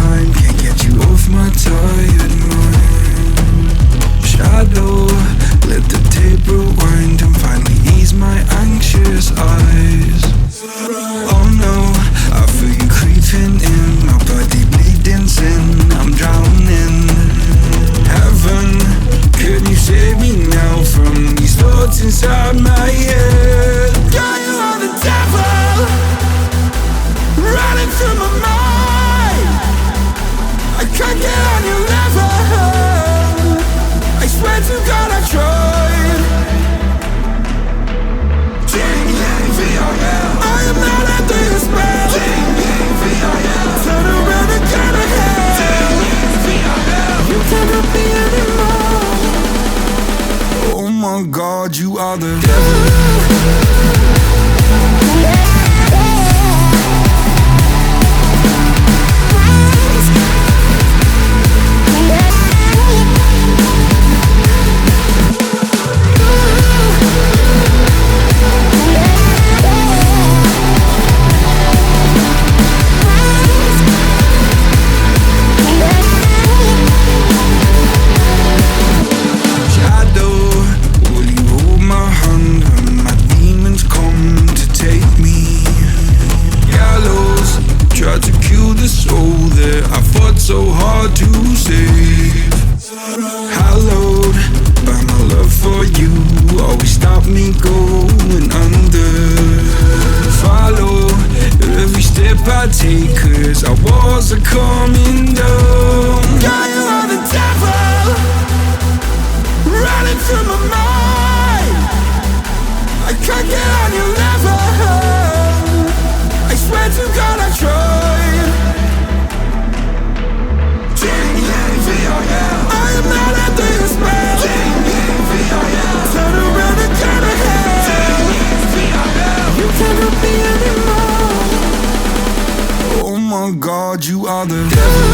time, can't get you off my tired mind. Shadow, let the tape rewind and finally ease my anxious eyes. Oh no, I feel you creeping in, my body bleeding sin, I'm drowning. Heaven, can you save me now from these thoughts inside my head? Yeah, you are the devil, running through my mind. I can't get on your level, I swear to God I tried. T-E-V-I-L, I am not under your spell. T-E-V-I-L, turn around and get ahead. T-E-V-I-L, you cannot be anymore. Oh my God, you are the devil. So hard to save. Hallowed by my love for you, always stop me going under. Follow every step I take, cause our walls are coming down. Yeah, you are the devil, running through my mind. I can't get on your level, I swear to God I tried. I am not under your spell. T-E-V-I-L, turn around and get ahead. T-E-V-I-L, you cannot be anymore. Oh my God, you are the devil.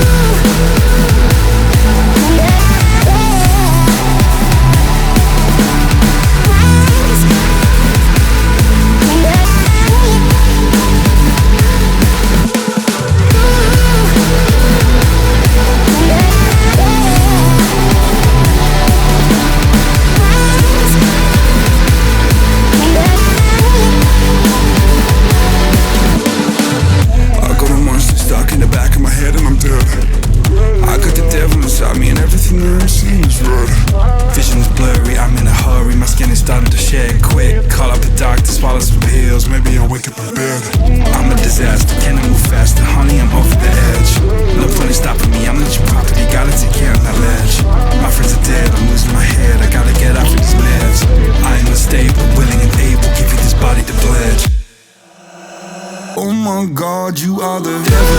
God, you are the devil.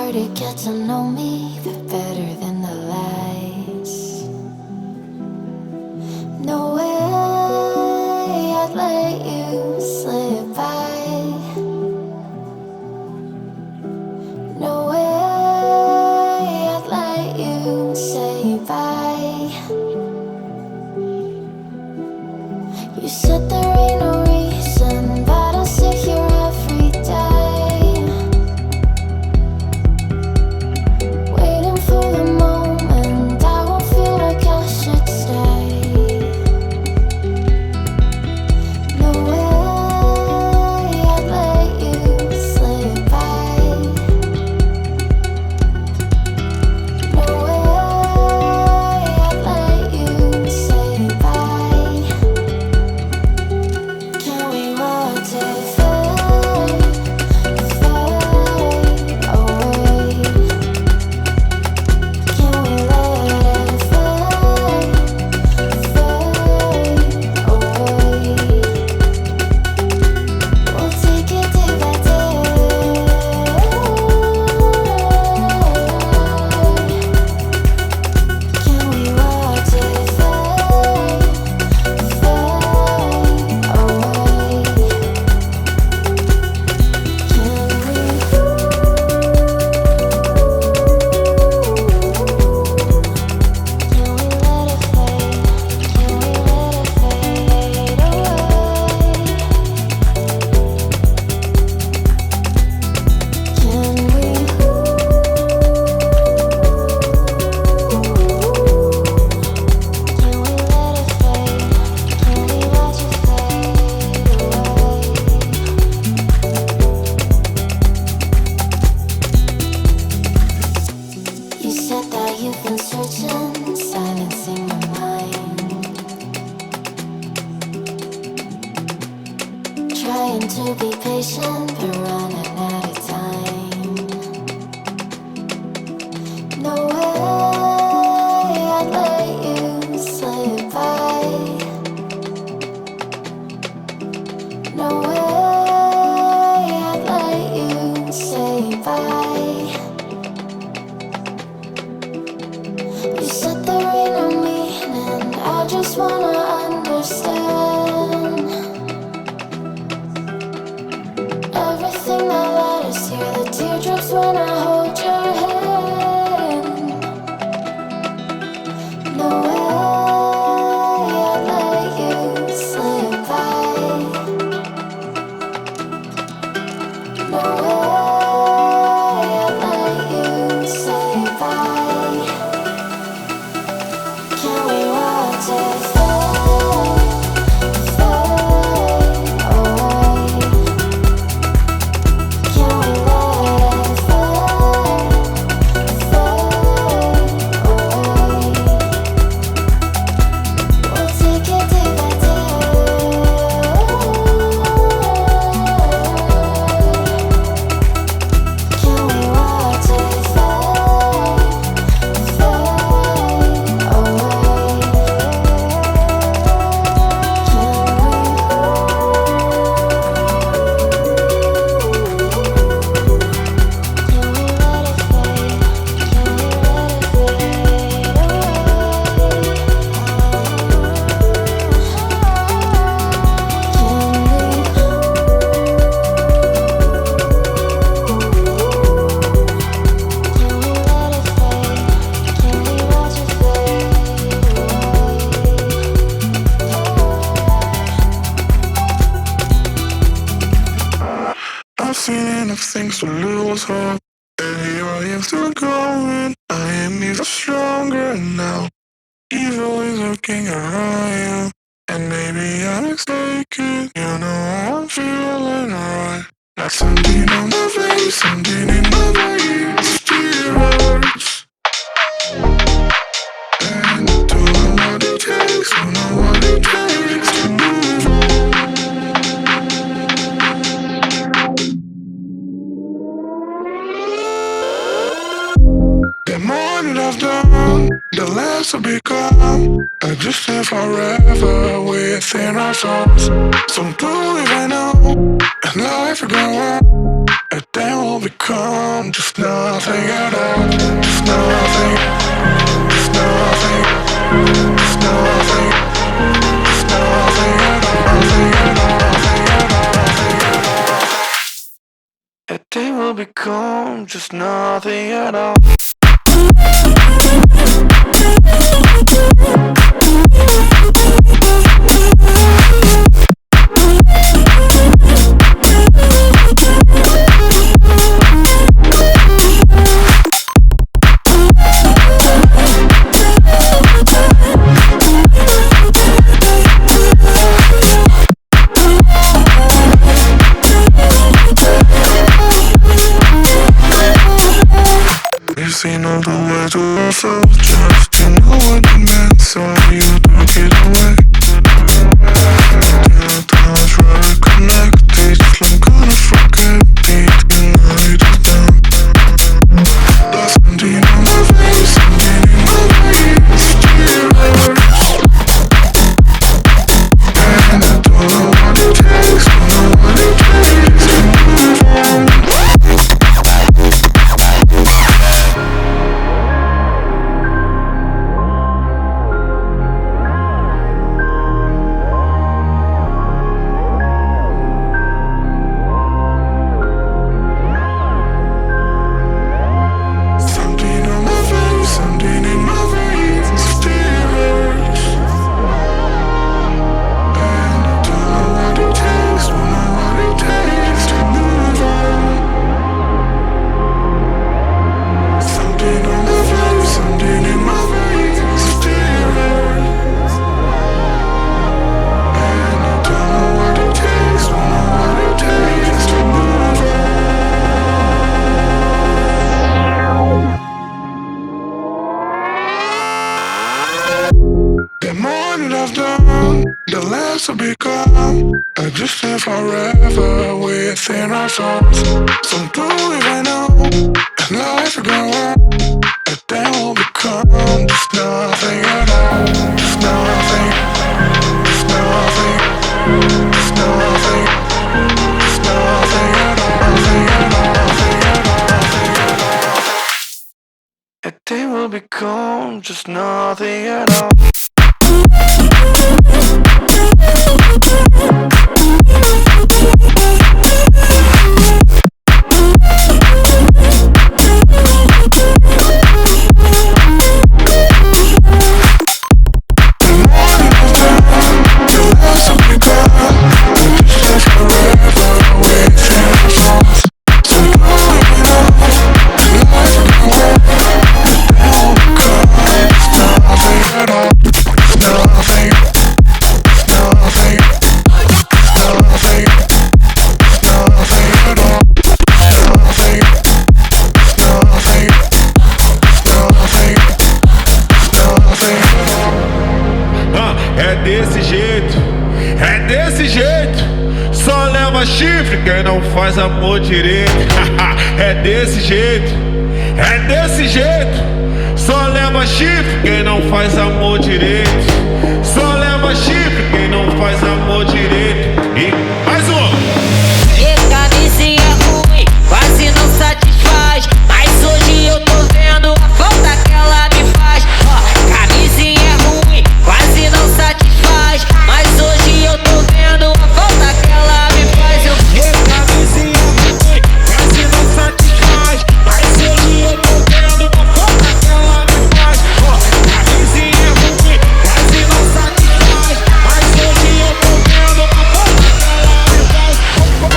To get to know me, the better than the lies. No way I'd let you slip by. No way I'd let you say bye. You said there ain't no reason, but I'll sit here every day. No way trying to be patient, but running out of time. No way I'd let you slip by. No way I'd let you say bye. You said there ain't no meaning, I just wanna understand everything that led us here, the teardrops when I hold your hand. No way I'd let you slip by. No way I'd let you say bye. Can we watch it fade, fade away? Can we let it fade, fade away? We'll take it day by day. Can we watch it fade, fade away? I've seen enough things to lose hope, and here I am still going. I am even stronger now. Evil is looking around you, and maybe I'm mistaken. You know I'm feeling alright. Like something on my face, something in my brain still hurts. And I don't know what it takes, don't know what it takes to move on. The more that I've done, the less I become. Existing forever within our souls. Some do even know, and life will go on. And then we'll become just nothing at all. Just nothing, just nothing, just nothing, just nothing at all. Nothing at all, nothing at all, nothing at all. And then we'll become just nothing at all. We've seen all the way to ourselves, just to know what it meant, so you took it away. Till I try to connect it, I'm gonna forget it, and I just done. There's something on my face, something in my brain, still hurts. And I don't know what it takes, don't know what it takes to move on. existing forever within our souls. So do even know if life will go on, but then we'll become just nothing at all. Just nothing. Just nothing. Just nothing. Just nothing at all. Nothing at all. Nothing at all. Nothing at all. And then we'll become just nothing at all. Chifre, quem não faz amor direito. É desse jeito, é desse jeito. Só leva chifre quem não faz amor direito. Só leva chifre quem não faz amor direito. E mais um. E camisinha ruim, quase não satisfaz. Mas hoje eu tô vendo a falta que ela me faz. Camisinha ruim, quase não satisfaz. Mas hoje eu tô vendo a falta que ela me faz. Camisinha ruim, quase não satisfaz. Mas hoje eu tô vendo a falta que ela me faz. Camisinha ruim, quase não satisfaz. Mas hoje eu tô vendo a falta que ela me faz.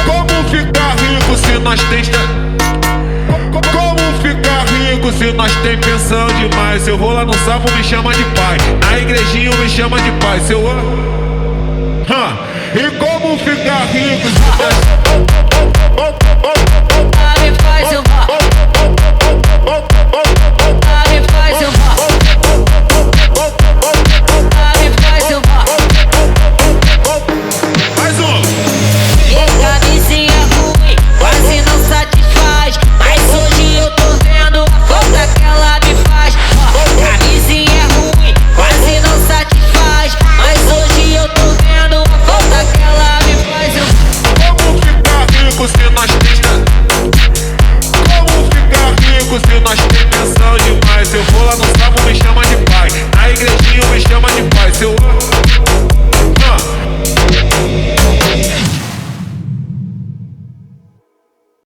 Como ficar rico se nós tem... Como ficar rico se nós tem pensão demais? Eu vou lá no salvo, me chama de pai. Na igrejinha me chama de pai. Se eu... E como ficar rico se nós...